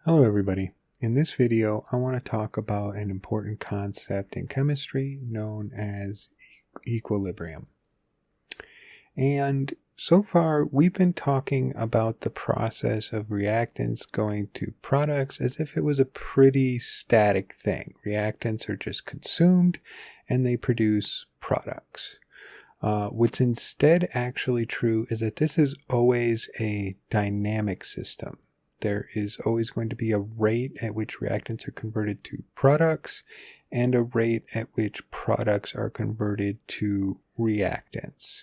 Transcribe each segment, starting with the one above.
Hello everybody. In this video, I want to talk about an important concept in chemistry known as equilibrium. And so far, we've been talking about the process of reactants going to products as if it was a pretty static thing. Reactants are just consumed and they produce products. What's instead actually true is that this is always a dynamic system. There is always going to be a rate at which reactants are converted to products and a rate at which products are converted to reactants.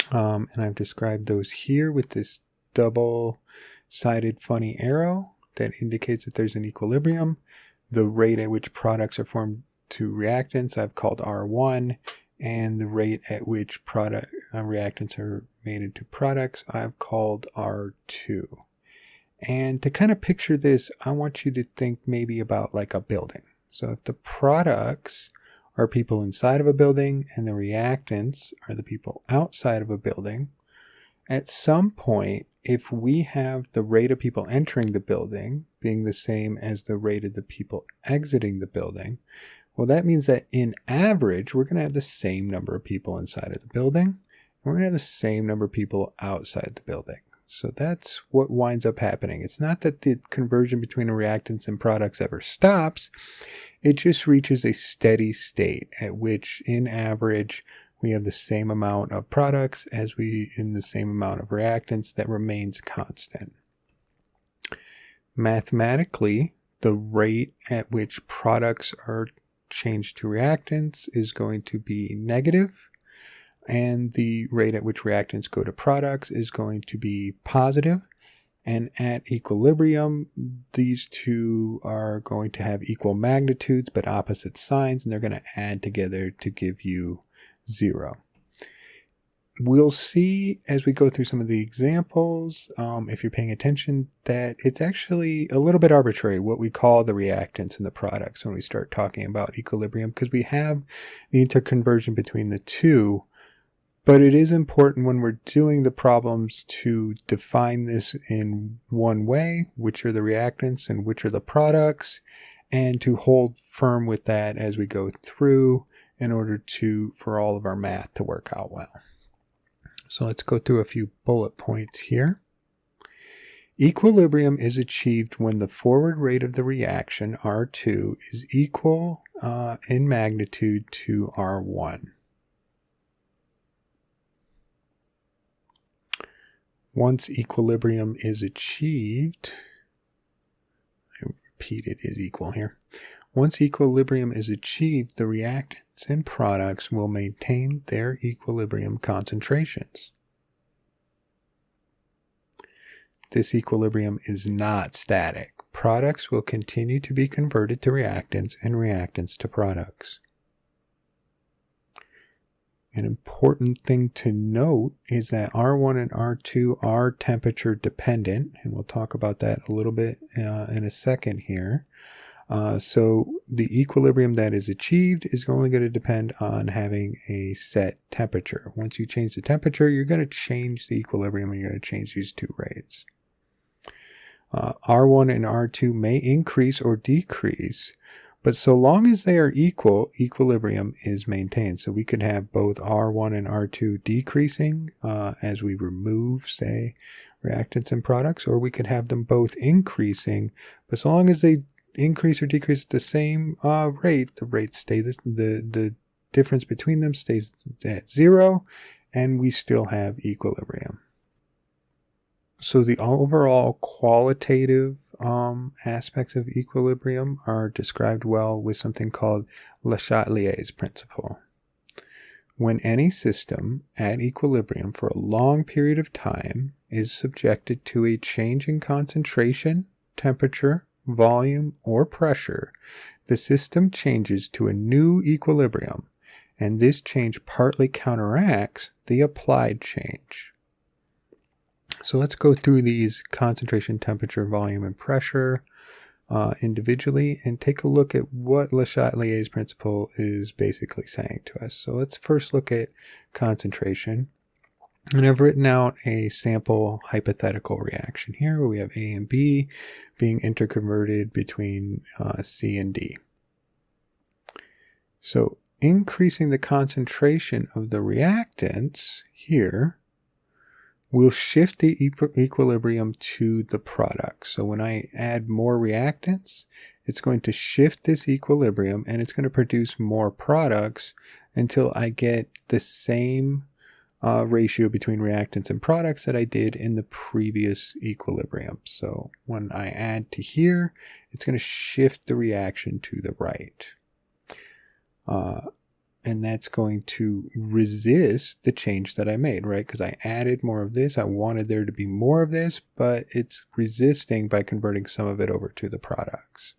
And I've described those here with this double-sided funny arrow that indicates that there's an equilibrium. The rate at which products are formed to reactants I've called R1, and the rate at which reactants are made into products I've called R2. And to kind of picture this, I want you to think maybe about like a building. So if the products are people inside of a building and the reactants are the people outside of a building, at some point, if we have the rate of people entering the building being the same as the rate of the people exiting the building, well, that means that in average, we're going to have the same number of people inside of the building, and we're going to have the same number of people outside the building. So that's what winds up happening. It's not that the conversion between reactants and products ever stops. It just reaches a steady state at which, in average, we have the same amount of products as we in the same amount of reactants that remains constant. Mathematically, the rate at which products are changed to reactants is going to be negative, and the rate at which reactants go to products is going to be positive. And at equilibrium, these two are going to have equal magnitudes but opposite signs, and they're going to add together to give you 0. We'll see as we go through some of the examples, if you're paying attention, that it's actually a little bit arbitrary what we call the reactants and the products when we start talking about equilibrium, because we have the interconversion between the two. But it is important when we're doing the problems to define this in one way, which are the reactants and which are the products, and to hold firm with that as we go through in order for all of our math to work out well. So let's go through a few bullet points here. Equilibrium is achieved when the forward rate of the reaction, R2, is equal in magnitude to R1. Once equilibrium is achieved, I repeat it is equal here. Once equilibrium is achieved, the reactants and products will maintain their equilibrium concentrations. This equilibrium is not static. Products will continue to be converted to reactants and reactants to products. An important thing to note is that R1 and R2 are temperature dependent, and we'll talk about that a little bit in a second here. So the equilibrium that is achieved is only going to depend on having a set temperature. Once you change the temperature, you're going to change the equilibrium and you're going to change these two rates. R1 and R2 may increase or decrease, but so long as they are equal, equilibrium is maintained. So we could have both R1 and R2 decreasing as we remove, say, reactants and products, or we could have them both increasing, but so long as they increase or decrease at the same rate, the rate stays, the difference between them stays at 0, and we still have equilibrium. So the overall qualitative aspects of equilibrium are described well with something called Chatelier's principle. When any system at equilibrium for a long period of time is subjected to a change in concentration, temperature, volume, or pressure, the system changes to a new equilibrium, and this change partly counteracts the applied change. So let's go through these concentration, temperature, volume, and pressure individually and take a look at what Le Chatelier's principle is basically saying to us. So let's first look at concentration. And I've written out a sample hypothetical reaction here where we have A and B being interconverted between C and D. So increasing the concentration of the reactants here will shift the equilibrium to the product. So when I add more reactants, it's going to shift this equilibrium and it's going to produce more products until I get the same ratio between reactants and products that I did in the previous equilibrium. So when I add to here, it's going to shift the reaction to the right. And that's going to resist the change that I made, right? Because I added more of this. I wanted there to be more of this, but it's resisting by converting some of it over to the products.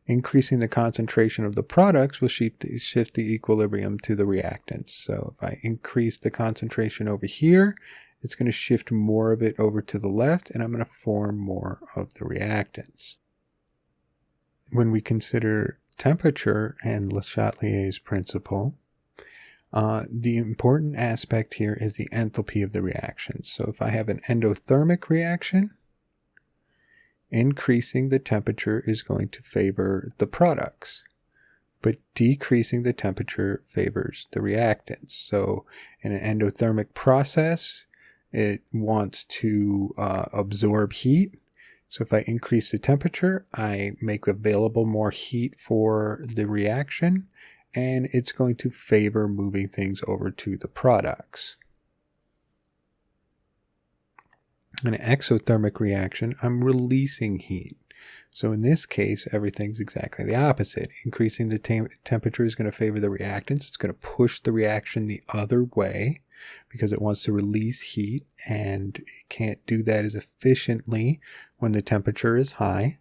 Increasing the concentration of the products will shift the equilibrium to the reactants. So if I increase the concentration over here, it's going to shift more of it over to the left, and I'm going to form more of the reactants. When we consider temperature and Le Chatelier's principle, the important aspect here is the enthalpy of the reaction. So if I have an endothermic reaction, increasing the temperature is going to favor the products, but decreasing the temperature favors the reactants. So in an endothermic process, it wants to absorb heat. So if I increase the temperature, I make available more heat for the reaction, and it's going to favor moving things over to the products. In an exothermic reaction, I'm releasing heat. So in this case, everything's exactly the opposite. Increasing the temperature is going to favor the reactants. It's going to push the reaction the other way because it wants to release heat, and it can't do that as efficiently when the temperature is high.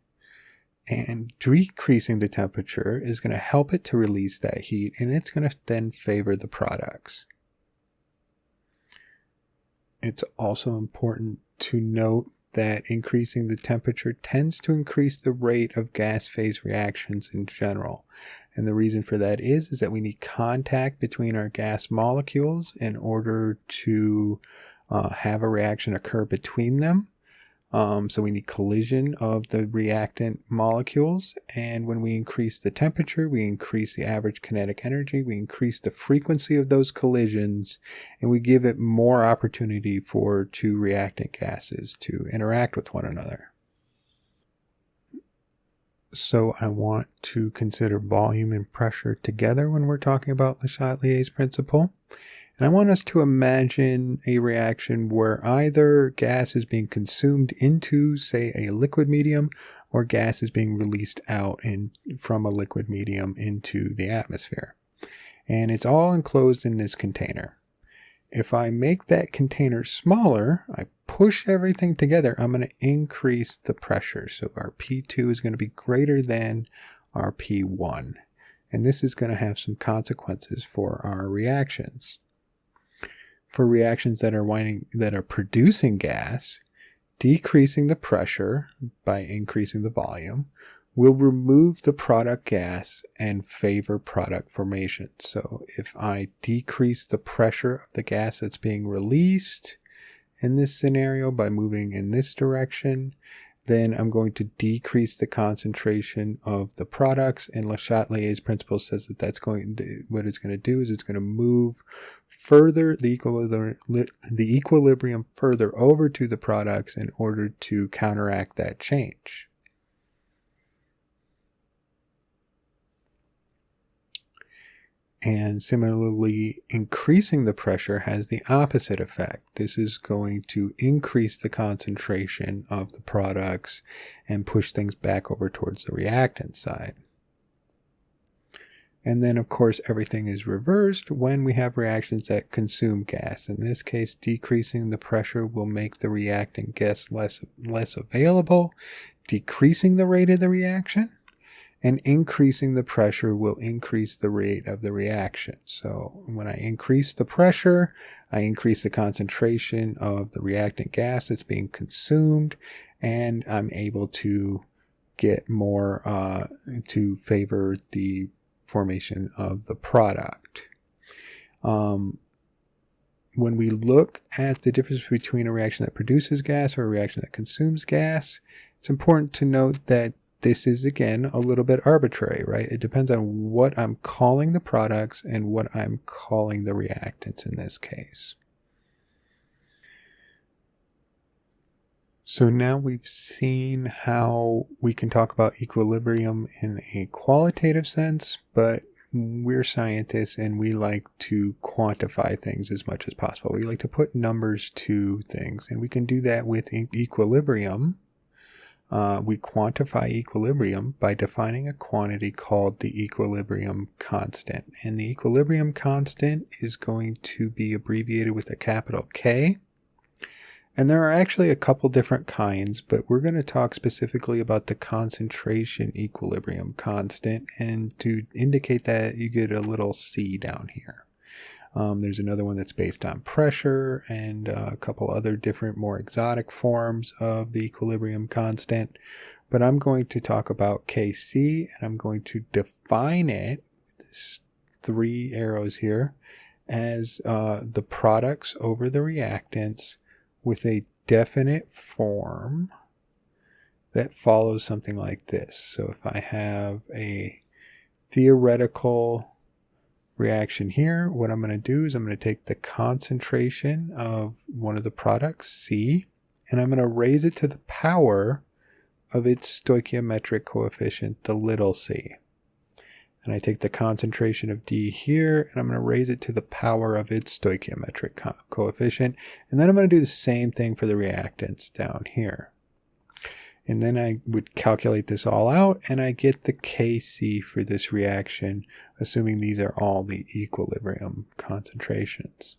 And decreasing the temperature is going to help it to release that heat, and it's going to then favor the products. It's also important to note that increasing the temperature tends to increase the rate of gas phase reactions in general. And the reason for that is that we need contact between our gas molecules in order to have a reaction occur between them. So we need collision of the reactant molecules, and when we increase the temperature, we increase the average kinetic energy, we increase the frequency of those collisions, and we give it more opportunity for two reactant gases to interact with one another. So I want to consider volume and pressure together when we're talking about Le Chatelier's principle. And I want us to imagine a reaction where either gas is being consumed into, say, a liquid medium, or gas is being released out from a liquid medium into the atmosphere. And it's all enclosed in this container. If I make that container smaller, I push everything together, I'm going to increase the pressure. So our P2 is going to be greater than our P1. And this is going to have some consequences for our reactions. For reactions that are producing gas, decreasing the pressure by increasing the volume will remove the product gas and favor product formation. So if I decrease the pressure of the gas that's being released in this scenario by moving in this direction, then I'm going to decrease the concentration of the products. And Le Chatelier's principle says that what it's going to do is it's going to move further the equilibrium further over to the products in order to counteract that change. And similarly, increasing the pressure has the opposite effect. This is going to increase the concentration of the products and push things back over towards the reactant side. And then, of course, everything is reversed when we have reactions that consume gas. In this case, decreasing the pressure will make the reactant gas less available, decreasing the rate of the reaction. And increasing the pressure will increase the rate of the reaction. So when I increase the pressure, I increase the concentration of the reactant gas that's being consumed, and I'm able to get more to favor the formation of the product. when we look at the difference between a reaction that produces gas or a reaction that consumes gas, it's important to note that this is, again, a little bit arbitrary, right? It depends on what I'm calling the products and what I'm calling the reactants in this case. So now we've seen how we can talk about equilibrium in a qualitative sense, but we're scientists and we like to quantify things as much as possible. We like to put numbers to things, and we can do that with equilibrium. We quantify equilibrium by defining a quantity called the equilibrium constant. And the equilibrium constant is going to be abbreviated with a capital K. And there are actually a couple different kinds, but we're going to talk specifically about the concentration equilibrium constant. And to indicate that, you get a little C down here. There's another one that's based on pressure and a couple other different, more exotic forms of the equilibrium constant. But I'm going to talk about Kc, and I'm going to define it, this 3 arrows here, as the products over the reactants with a definite form that follows something like this. So if I have a theoretical reaction here, what I'm going to do is I'm going to take the concentration of one of the products, C, and I'm going to raise it to the power of its stoichiometric coefficient, the little c. And I take the concentration of D here, and I'm going to raise it to the power of its stoichiometric coefficient. And then I'm going to do the same thing for the reactants down here. And then I would calculate this all out, and I get the Kc for this reaction, assuming these are all the equilibrium concentrations.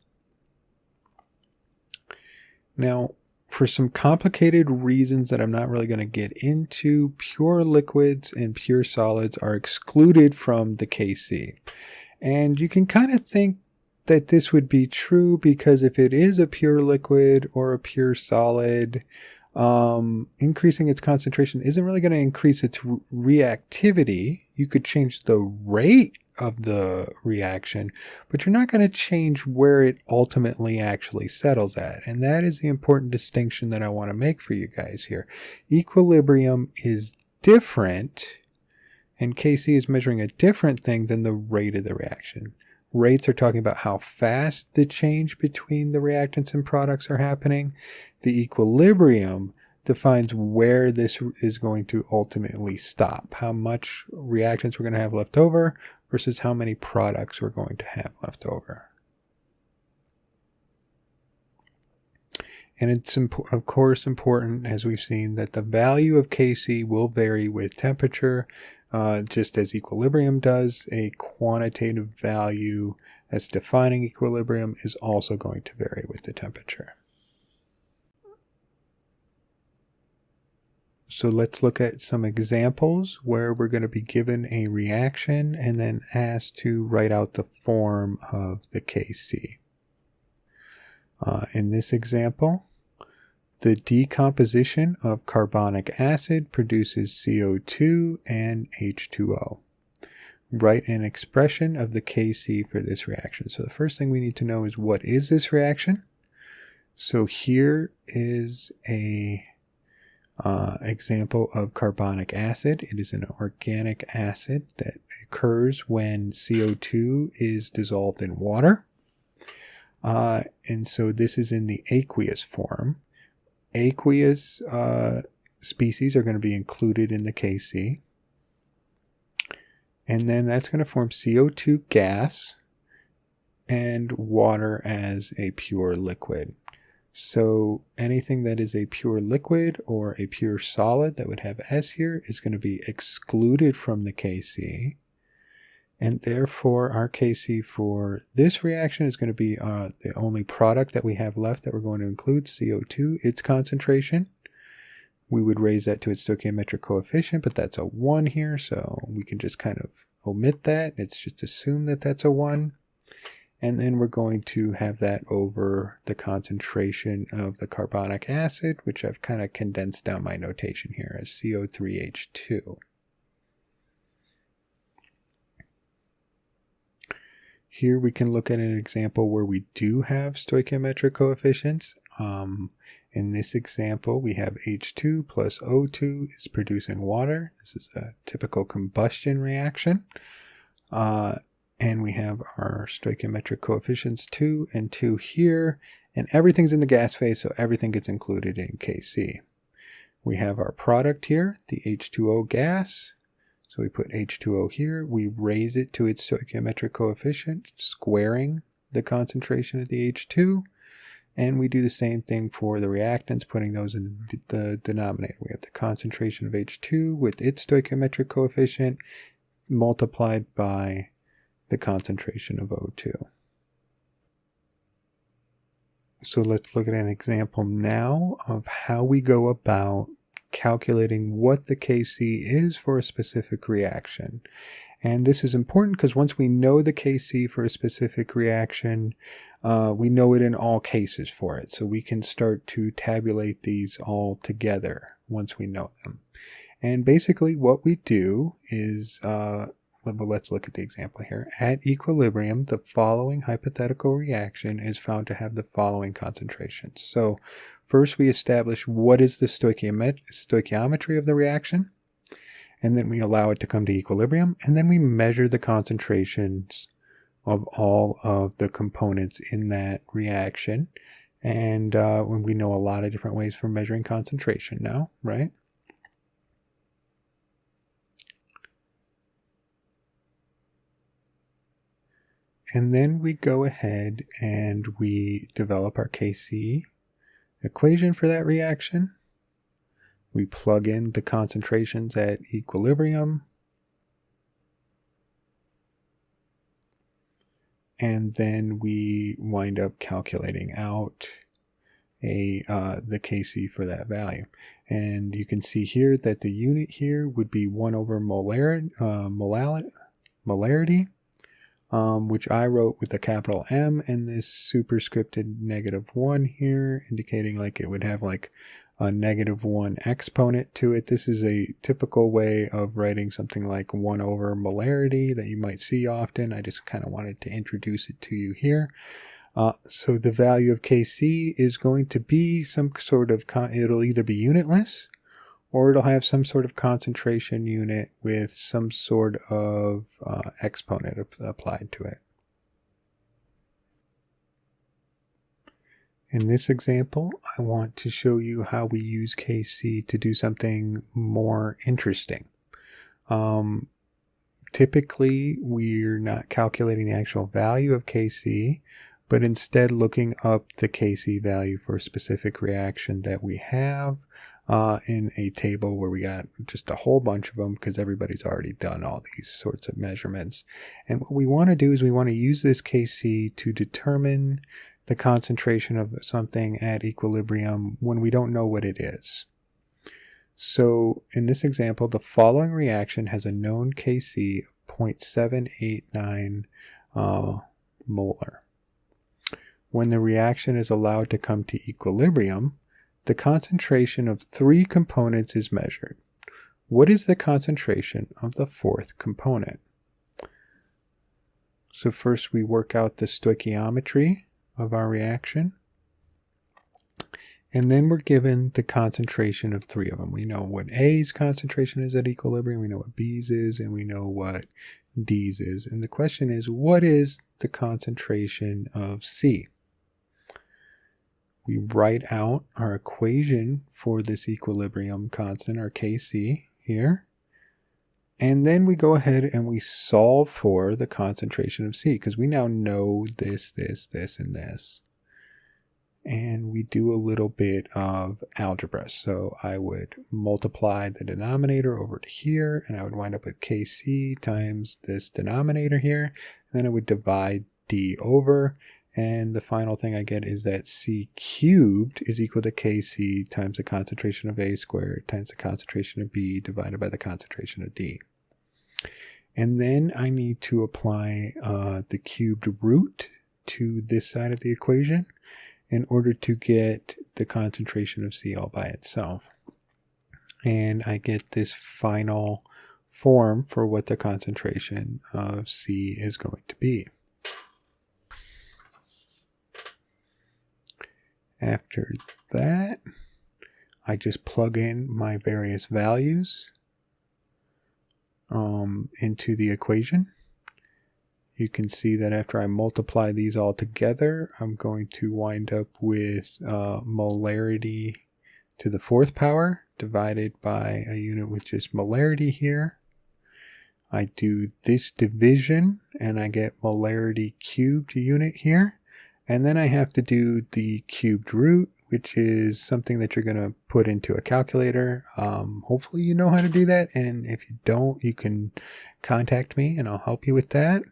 Now, for some complicated reasons that I'm not really going to get into, pure liquids and pure solids are excluded from the Kc. And you can kind of think that this would be true because if it is a pure liquid or a pure solid, increasing its concentration isn't really going to increase its reactivity. You could change the rate of the reaction, but you're not going to change where it ultimately actually settles at. And that is the important distinction that I want to make for you guys here. Equilibrium is different, and Kc is measuring a different thing than the rate of the reaction. Rates are talking about how fast the change between the reactants and products are happening. The equilibrium defines where this is going to ultimately stop, how much reactants we're going to have left over versus how many products we're going to have left over. And it's, of course, important, as we've seen, that the value of Kc will vary with temperature, just as equilibrium does. A quantitative value as defining equilibrium is also going to vary with the temperature. So let's look at some examples where we're going to be given a reaction and then asked to write out the form of the Kc. In this example, the decomposition of carbonic acid produces CO2 and H2O. Write an expression of the Kc for this reaction. So the first thing we need to know is, what is this reaction? So here is a example of carbonic acid. It is an organic acid that occurs when CO2 is dissolved in water. And so this is in the aqueous form. Aqueous species are going to be included in the Kc. And then that's going to form CO2 gas and water as a pure liquid. So anything that is a pure liquid or a pure solid that would have S here is going to be excluded from the Kc. And therefore, our Kc for this reaction is going to be the only product that we have left that we're going to include, CO2, its concentration. We would raise that to its stoichiometric coefficient, but that's a 1 here, so we can just kind of omit that. It's just assume that that's a 1. And then we're going to have that over the concentration of the carbonic acid, which I've kind of condensed down my notation here as CO3H2. Here we can look at an example where we do have stoichiometric coefficients. In this example, we have H2 plus O2 is producing water. This is a typical combustion reaction. And we have our stoichiometric coefficients 2 and 2 here. And everything's in the gas phase, so everything gets included in Kc. We have our product here, the H2O gas. So we put H2O here, we raise it to its stoichiometric coefficient, squaring the concentration of the H2, and we do the same thing for the reactants, putting those in the denominator. We have the concentration of H2 with its stoichiometric coefficient multiplied by the concentration of O2. So let's look at an example now of how we go about calculating what the Kc is for a specific reaction. And this is important because once we know the Kc for a specific reaction, we know it in all cases for it. So we can start to tabulate these all together once we know them. And basically what we do is, let's look at the example here. At equilibrium, the following hypothetical reaction is found to have the following concentrations. So first we establish what is the stoichiometry of the reaction, and then we allow it to come to equilibrium, and then we measure the concentrations of all of the components in that reaction. And when we know a lot of different ways for measuring concentration now, right? And then we go ahead and we develop our Kc equation for that reaction. We plug in the concentrations at equilibrium. And then we wind up calculating out the Kc for that value. And you can see here that the unit here would be 1 over molarity, which I wrote with a capital M and this superscripted -1 here, indicating like it would have like a -1 exponent to it. This is a typical way of writing something like 1 over molarity that you might see often. I just kind of wanted to introduce it to you here. So the value of Kc is going to be some sort of, it'll either be unitless or it'll have some sort of concentration unit with some sort of exponent applied to it. In this example, I want to show you how we use Kc to do something more interesting. Typically, we're not calculating the actual value of Kc, but instead looking up the Kc value for a specific reaction that we have in a table where we got just a whole bunch of them because everybody's already done all these sorts of measurements. And what we want to do is we want to use this Kc to determine the concentration of something at equilibrium when we don't know what it is. So in this example, the following reaction has a known Kc of 0.789 molar. When the reaction is allowed to come to equilibrium, the concentration of 3 components is measured. What is the concentration of the 4th component? So first we work out the stoichiometry of our reaction. And then we're given the concentration of 3 of them. We know what A's concentration is at equilibrium, we know what B's is, and we know what D's is. And the question is, what is the concentration of C? We write out our equation for this equilibrium constant, our Kc here. And then we go ahead and we solve for the concentration of C, because we now know this, this, this, and this. And we do a little bit of algebra. So I would multiply the denominator over to here, and I would wind up with Kc times this denominator here. And then I would divide D over, and the final thing I get is that C cubed is equal to Kc times the concentration of A squared times the concentration of B divided by the concentration of D. And then I need to apply the cubed root to this side of the equation in order to get the concentration of C all by itself. And I get this final form for what the concentration of C is going to be. After that, I just plug in my various values into the equation. You can see that after I multiply these all together, I'm going to wind up with molarity to the 4th power divided by a unit with just molarity here. I do this division and I get molarity cubed unit here. And then I have to do the cubed root, which is something that you're going to put into a calculator. Hopefully you know how to do that. And if you don't, you can contact me and I'll help you with that.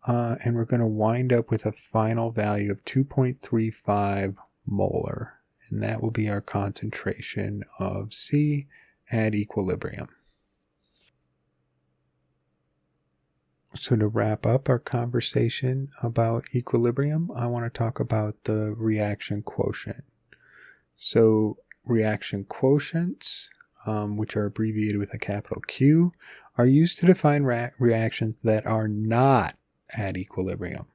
And we're going to wind up with a final value of 2.35 molar. And that will be our concentration of C at equilibrium. So to wrap up our conversation about equilibrium, I want to talk about the reaction quotient. So reaction quotients, which are abbreviated with a capital Q, are used to define reactions that are not at equilibrium.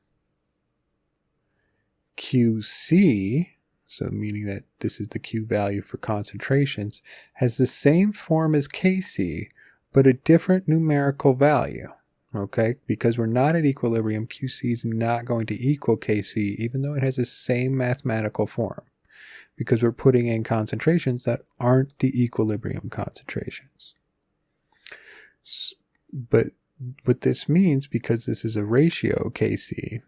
QC, so meaning that this is the Q value for concentrations, has the same form as Kc, but a different numerical value. Okay, because we're not at equilibrium, QC is not going to equal Kc, even though it has the same mathematical form, because we're putting in concentrations that aren't the equilibrium concentrations. But what this means, because this is a ratio Kc,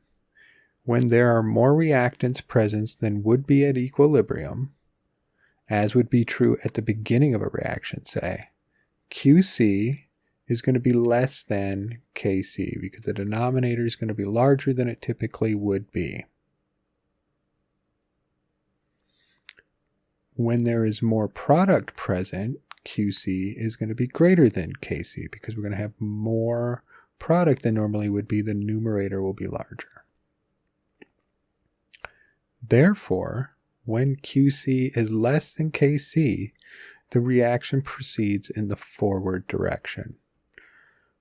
when there are more reactants present than would be at equilibrium, as would be true at the beginning of a reaction, say, QC is going to be less than Kc, because the denominator is going to be larger than it typically would be. When there is more product present, QC is going to be greater than Kc, because we're going to have more product than normally would be. The numerator will be larger. Therefore, when QC is less than Kc, the reaction proceeds in the forward direction.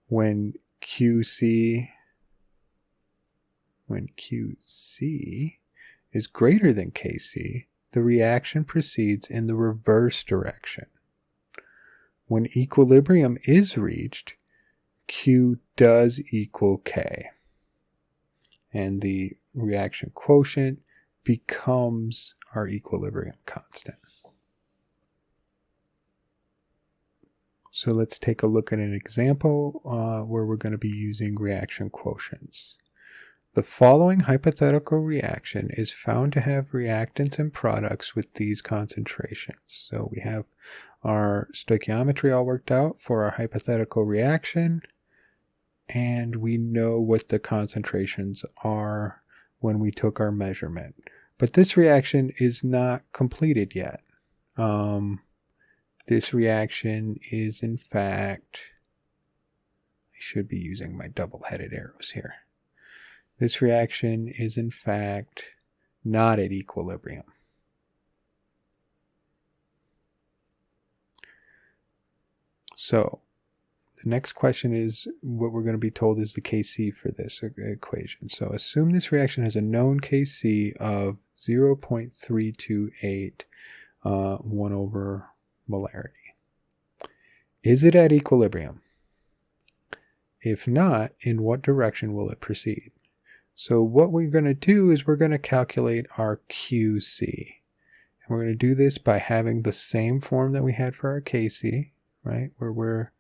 When QC is greater than Kc, the reaction proceeds in the reverse direction. When equilibrium is reached, Q does equal K, and the reaction quotient becomes our equilibrium constant. So let's take a look at an example where we're going to be using reaction quotients. The following hypothetical reaction is found to have reactants and products with these concentrations. So we have our stoichiometry all worked out for our hypothetical reaction, and we know what the concentrations are when we took our measurement. But this reaction is not completed yet. This reaction is, in fact, I should be using my double-headed arrows here. This reaction is, in fact, not at equilibrium. So, the next question is, what we're going to be told is the Kc for this equation. So, assume this reaction has a known Kc of 0.328 1 over molarity. Is it at equilibrium? If not, in what direction will it proceed? So what we're going to do is we're going to calculate our QC. And we're going to do this by having the same form that we had for our Kc, right? Where we're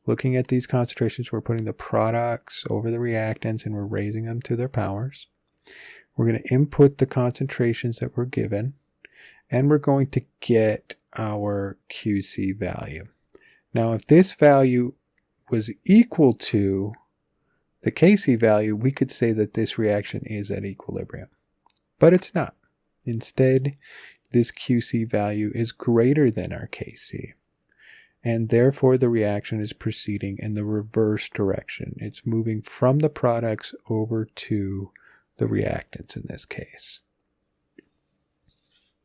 looking at these concentrations, we're putting the products over the reactants and we're raising them to their powers. We're going to input the concentrations that we're given, and we're going to get our QC value. Now, if this value was equal to the Kc value, we could say that this reaction is at equilibrium. But it's not. Instead, this QC value is greater than our Kc. And therefore, the reaction is proceeding in the reverse direction. It's moving from the products over to the reactants in this case.